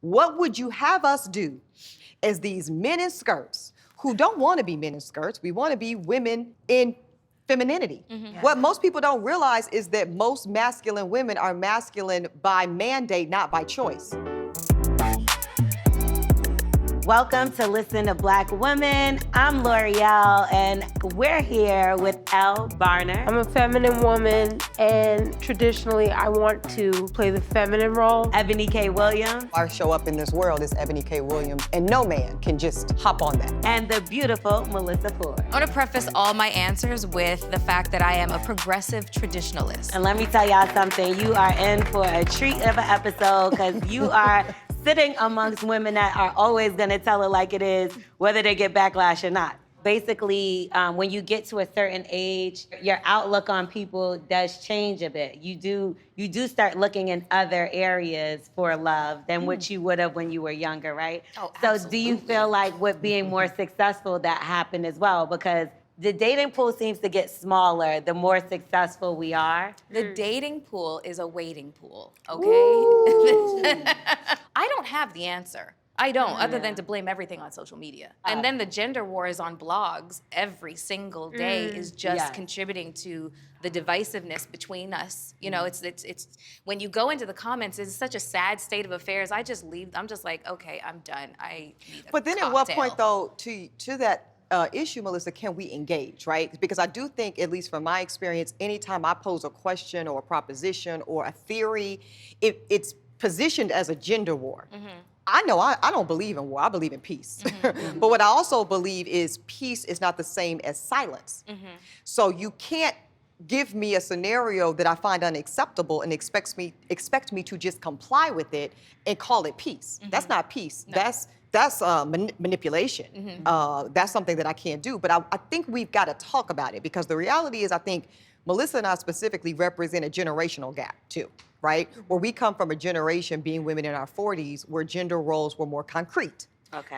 What would you have us do as these men in skirts who don't want to be men in skirts? We want to be women in femininity. What most people don't realize is that most masculine women are masculine by mandate, not by choice. Welcome to Listen to Black Women. I'm L'Oreal, and we're here with Elle Barner. I'm a feminine woman, and traditionally, I want to play the feminine role. Ebony K. Williams. Our show up in this world is Ebony K. Williams, and no man can just hop on that. And the beautiful Melissa Ford. I want to preface all my answers with the fact that I am a progressive traditionalist. And let me tell y'all something, you are in for a treat of an episode, because you are sitting amongst women that are always gonna tell it like it is, whether they get backlash or not. Basically, when you get to a certain age, your outlook on people does change a bit. You do start looking in other areas for love than what you would have when you were younger, right? Oh, so absolutely. do you feel like with being more successful that happened as well? Because the dating pool seems to get smaller the more successful we are. The dating pool is a waiting pool, okay? I don't have the answer. I don't, other than to blame everything on social media. And then the gender wars on blogs every single day is just contributing to the divisiveness between us. You know, it's when you go into the comments, it's such a sad state of affairs. I just leave. I'm just like, okay, I'm done. I need a But then cocktail. at what point, though, to that issue, Melissa, can we engage, right? Because I do think, at least from my experience, anytime I pose a question or a proposition or a theory, it's positioned as a gender war. I know I don't believe in war, I believe in peace. But what I also believe is peace is not the same as silence. So you can't give me a scenario that I find unacceptable and expect me to just comply with it and call it peace. That's not peace. No. That's manipulation. That's something that I can't do. But I think we've got to talk about it, because the reality is, I think Melissa and I specifically represent a generational gap too, right? Where we come from a generation, being women in our 40s, where gender roles were more concrete.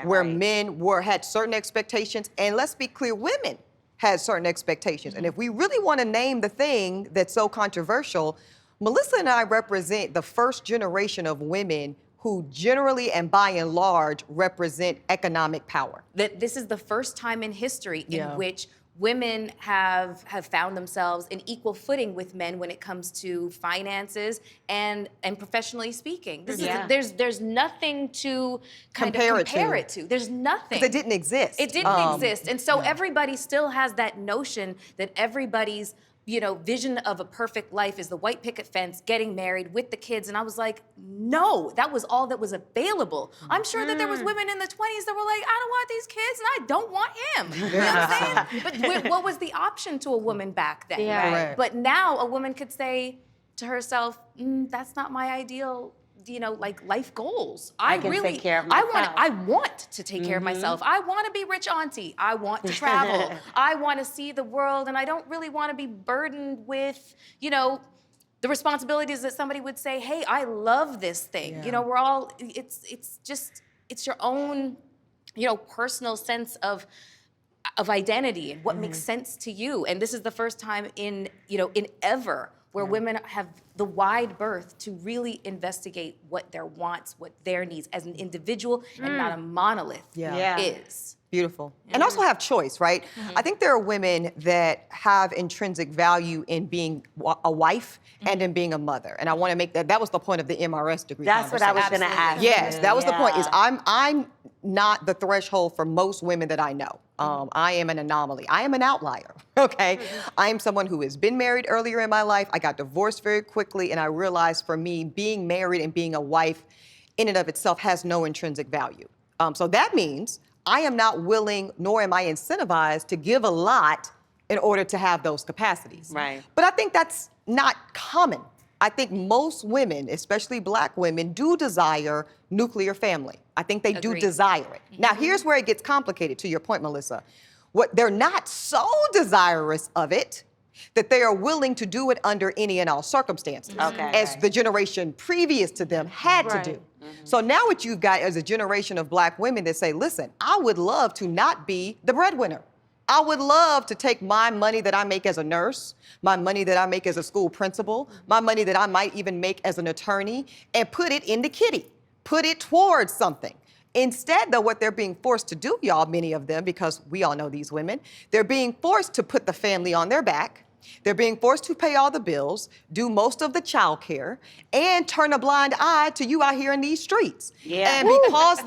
Where men had certain expectations, and let's be clear, women had certain expectations. And if we really want to name the thing that's so controversial, Melissa and I represent the first generation of women who generally and by and large represent economic power. That this is the first time in history in which women have found themselves in equal footing with men when it comes to finances and professionally speaking. This is, there's nothing to compare it to. There's nothing. Because it didn't exist. It didn't exist. And so everybody still has that notion that everybody's vision of a perfect life is the white picket fence, getting married with the kids. And I was like, no, that was all that was available. I'm sure that there was women in the 20s that were like, I don't want these kids and I don't want him. You know what I'm saying? But what was the option to a woman back then? Yeah. Right. But now a woman could say to herself, that's not my ideal, like life goals. I can take care of myself. I want to take care of myself. I want to be rich auntie. I want to travel. I want to see the world, and I don't really want to be burdened with, the responsibilities that somebody would say, hey, I love this thing. We're all, it's your own, personal sense of identity and what makes sense to you. And this is the first time in ever where women have the wide berth to really investigate what their wants, what their needs as an individual and not a monolith is. Beautiful. And also have choice, right? I think there are women that have intrinsic value in being a wife and in being a mother. And I want to make that was the point of the MRS degree. That's what I was going to ask. Yes, that was the point, is I'm not the threshold for most women that I know. I am an anomaly. I am an outlier, okay? I am someone who has been married earlier in my life. I got divorced very quickly, and I realized for me, being married and being a wife in and of itself has no intrinsic value. So that means I am not willing, nor am I incentivized to give a lot in order to have those capacities. Right. But I think that's not common. I think most women, especially Black women, do desire nuclear family. I think they do desire it. Now, here's where it gets complicated, to your point, Melissa. What they're not so desirous of it that they are willing to do it under any and all circumstances, as the generation previous to them had to do. So now what you've got is a generation of Black women that say, listen, I would love to not be the breadwinner. I would love to take my money that I make as a nurse, my money that I make as a school principal, my money that I might even make as an attorney, and put it in the kitty. put it towards something. Instead, though, what they're being forced to do, y'all, many of them, because we all know these women, they're being forced to put the family on their back. They're being forced to pay all the bills, do most of the child care, and turn a blind eye to you out here in these streets. Yeah. And because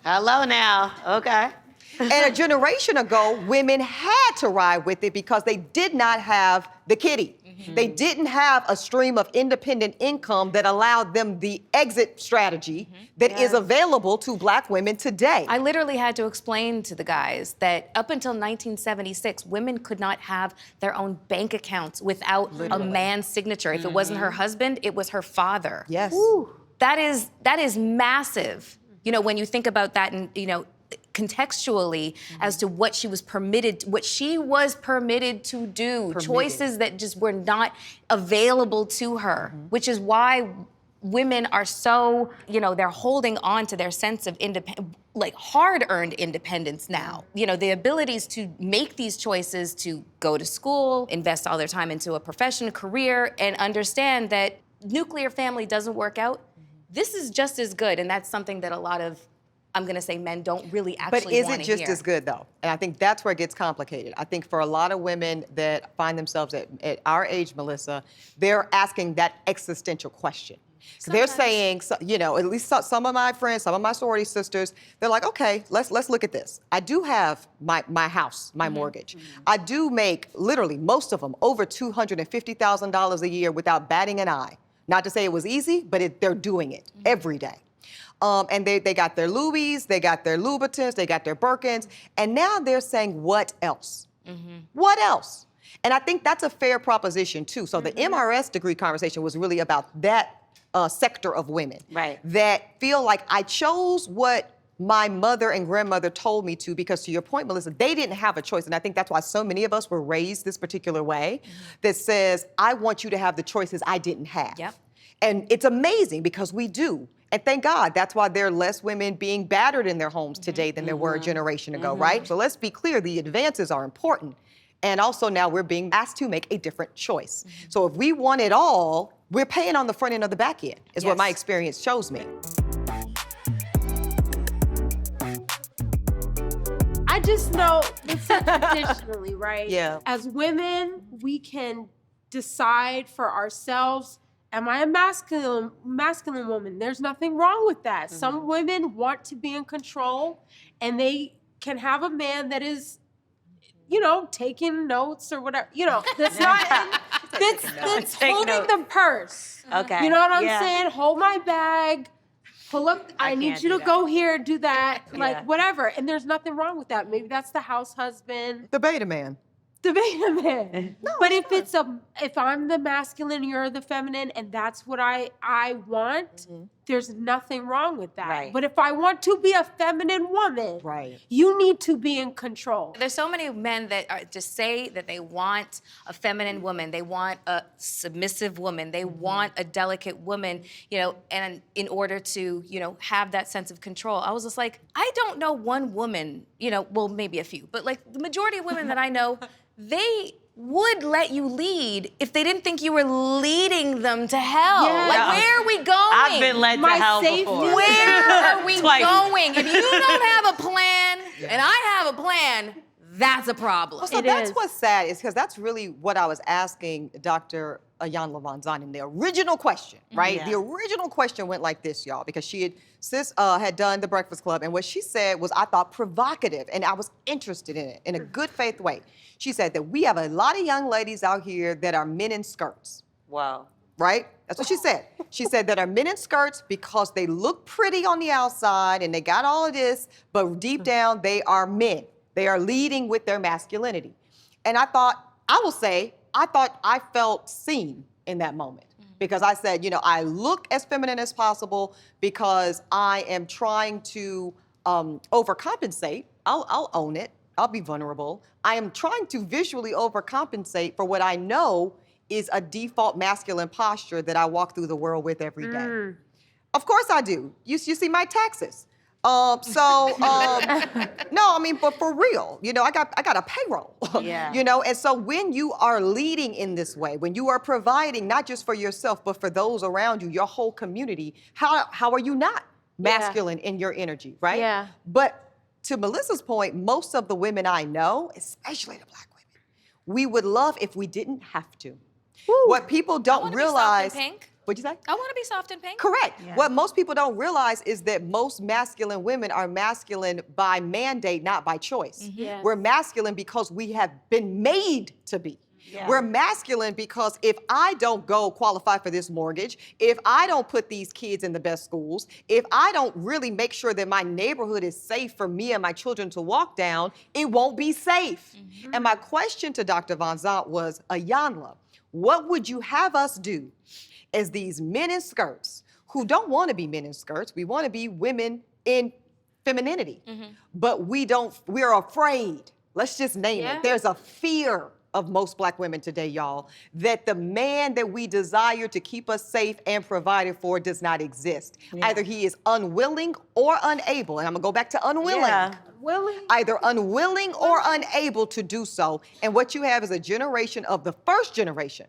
Hello now. Okay. and a generation ago, women had to ride with it because they did not have the kitty. They didn't have a stream of independent income that allowed them the exit strategy that is available to Black women today. I literally had to explain to the guys that up until 1976, women could not have their own bank accounts without a man's signature. If it wasn't her husband, it was her father. Yes. That is massive. You know, when you think about that and, you know, contextually as to what she was permitted to do, choices that just were not available to her, which is why women are so, you know, they're holding on to their sense of like hard-earned independence now. You know, the abilities to make these choices, to go to school, invest all their time into a profession, career, and understand that nuclear family doesn't work out. This is just as good, and that's something that a lot of, I'm gonna say, men don't really actually want to hear. But is it just as good, though? And I think that's where it gets complicated. I think for a lot of women that find themselves at our age, Melissa, they're asking that existential question. They're saying, you know, at least some of my friends, some of my sorority sisters, they're like, okay, let's look at this. I do have my house, my mortgage. I do make, literally, most of them, over $250,000 a year without batting an eye. Not to say it was easy, but they're doing it every day. And they got their Louis, they got their Louboutins, they got their Birkins, and now they're saying, what else? What else? And I think that's a fair proposition, too. So the MRS degree conversation was really about that sector of women. Right. That feel like I chose what my mother and grandmother told me to, because to your point, Melissa, they didn't have a choice. And I think that's why so many of us were raised this particular way that says, I want you to have the choices I didn't have. Yep. And it's amazing because we do. And thank God, that's why there are less women being battered in their homes today than there were a generation ago, right? So let's be clear, the advances are important. And also now we're being asked to make a different choice. So if we want it all, we're paying on the front end or the back end, is what my experience shows me. I just know it's traditionally, right? Yeah. As women, we can decide for ourselves, am I a masculine woman? There's nothing wrong with that. Some women want to be in control, and they can have a man that is, you know, taking notes or whatever. You know, that's not, that's holding the purse. Okay. You know what I'm saying? Hold my bag. Pull up, I need you to go here, do that, like whatever. And there's nothing wrong with that. Maybe that's the house husband. The beta man. The beta man. No, but if I'm the masculine, you're the feminine, and that's what I want, there's nothing wrong with that. Right. But if I want to be a feminine woman, you need to be in control. There's so many men that are just say that they want a feminine woman, they want a submissive woman, they want a delicate woman, you know, and in order to, you know, have that sense of control. I was just like, I don't know one woman, you know, well, maybe a few, but like the majority of women that I know, they would let you lead if they didn't think you were leading them to hell. Yeah. Like, where are we going? I've been led to hell before. Where are we going? If you don't have a plan and I have a plan, that's a problem. So that's what's sad, is because that's really what I was asking Dr. Ione Levanzani in the original question, right? Yeah. The original question went like this, y'all, because she had done the Breakfast Club, and what she said was, I thought, provocative, and I was interested in it in a good faith way. She said that we have a lot of young ladies out here that are men in skirts. Wow. Right? That's what she said. She said that are men in skirts because they look pretty on the outside and they got all of this, but deep down they are men. They are leading with their masculinity. And I thought, I felt seen in that moment. Because I said, you know, I look as feminine as possible because I am trying to overcompensate. I'll own it. I'll be vulnerable. I am trying to visually overcompensate for what I know is a default masculine posture that I walk through the world with every day. Of course I do. You see my taxes. No, I mean, but for real, you know, I got a payroll, you know, and so when you are leading in this way, when you are providing not just for yourself, but for those around you, your whole community, how are you not masculine in your energy, right? Yeah. But to Melissa's point, most of the women I know, especially the Black women, we would love if we didn't have to. What people I don't wanna realize. Be soft and pink. What'd you say? I want to be soft and pink. Correct. Yeah. What most people don't realize is that most masculine women are masculine by mandate, not by choice. Yes. We're masculine because we have been made to be. Yeah. We're masculine because if I don't go qualify for this mortgage, if I don't put these kids in the best schools, if I don't really make sure that my neighborhood is safe for me and my children to walk down, it won't be safe. And my question to Dr. Von Zant was, Ayanla, what would you have us do as these men in skirts who don't want to be men in skirts? We want to be women in femininity, but we're afraid. Let's just name Yeah. it. There's a fear of most Black women today, y'all, that the man that we desire to keep us safe and provided for does not exist. Yeah. Either he is unwilling or unable, and I'm gonna go back to unwilling. Yeah. Willie? Either unwilling or unable to do so. And what you have is a generation of the first generation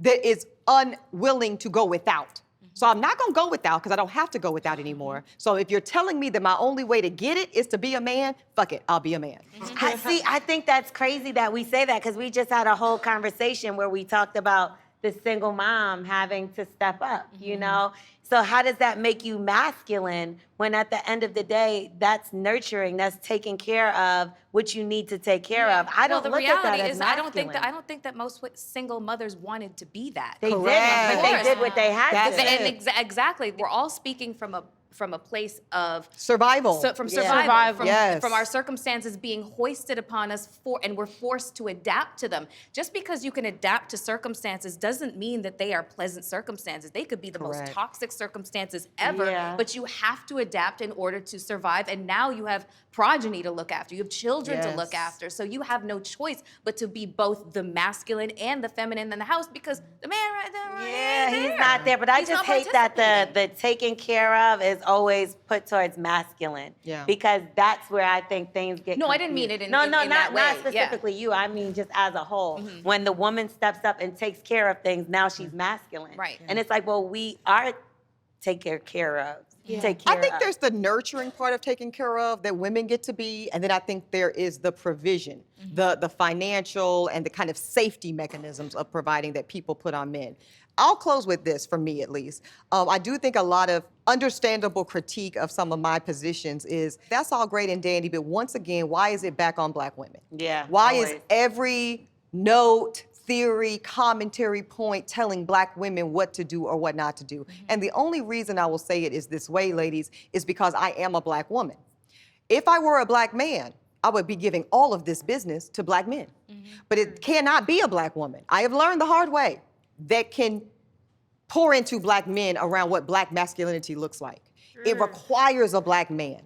that is unwilling to go without. So I'm not gonna go without because I don't have to go without anymore. So if you're telling me that my only way to get it is to be a man, fuck it, I'll be a man. I think that's crazy that we say that because we just had a whole conversation where we talked about the single mom having to step up, you know? So how does that make you masculine when at the end of the day, that's nurturing, that's taking care of what you need to take care of? I don't the look at that reality as is, masculine. I don't think that most single mothers wanted to be that. They Correct. didn't, but they did what they had That's to. it. And exactly, we're all speaking from a place of Survival. from Yeah. survival, Yes. from our circumstances being hoisted upon us and we're forced to adapt to them. Just because you can adapt to circumstances doesn't mean that they are pleasant circumstances. They could be the most Correct. toxic circumstances ever, Yeah. but you have to adapt in order to survive. And now you have progeny to look after. You have children to look Yes. after. So you have no choice but to be both the masculine and the feminine in the house because the man right there, Yeah, he's not there. But I He's just not hate that participating. the taking care of is always put towards masculine. Yeah. Because that's where I think things get No, I didn't mean confused. it in- No, in not that way. Yeah. specifically you. I mean just as a whole. When the woman steps up and takes care of things, now she's masculine. Right. And it's like, well, we are taken care of. Yeah. Take care I think of. there's the nurturing part of taking care of that women get to be, and then I think there is the provision, the financial and the kind of safety mechanisms of providing that people put on men. I'll close with this, for me at least. I do think a lot of understandable critique of some of my positions is, that's all great and dandy, but once again, why is it back on Black women? Yeah, Why is always. every note, theory, commentary point telling Black women what to do or what not to do? And the only reason I will say it is this way, ladies, is because I am a Black woman. If I were a Black man, I would be giving all of this business to Black men. But it cannot be a Black woman. I have learned the hard way that can pour into Black men around what Black masculinity looks like. It requires a Black man.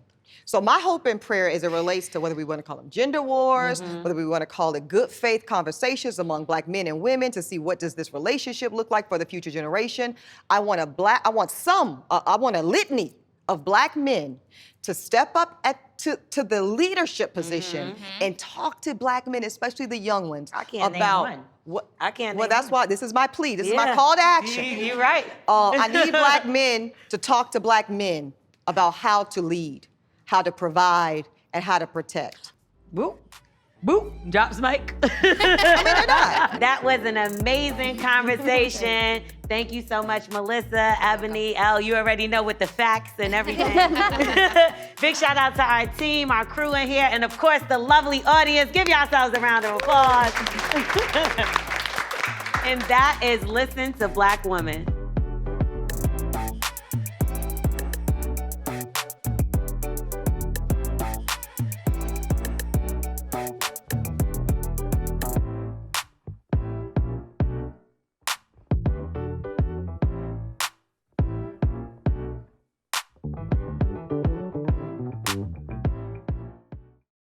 So my hope and prayer as it relates to whether we want to call them gender wars, whether we want to call it good faith conversations among Black men and women to see what does this relationship look like for the future generation. I want a litany of Black men to step up to the leadership position and talk to Black men, especially the young ones, I can't name about one. what. I can't Well, name that's one. why this is my plea. This is my Yeah. call to action. You're right. I need Black men to talk to Black men about how to lead, how to provide, and how to protect. Boop. Boop. Drops mic. That was an amazing conversation. Thank you so much, Melissa, Ebony, Elle. You already know with the facts and everything. Big shout out to our team, our crew in here, and of course, the lovely audience. Give yourselves a round of applause. And that is Listen to Black Women.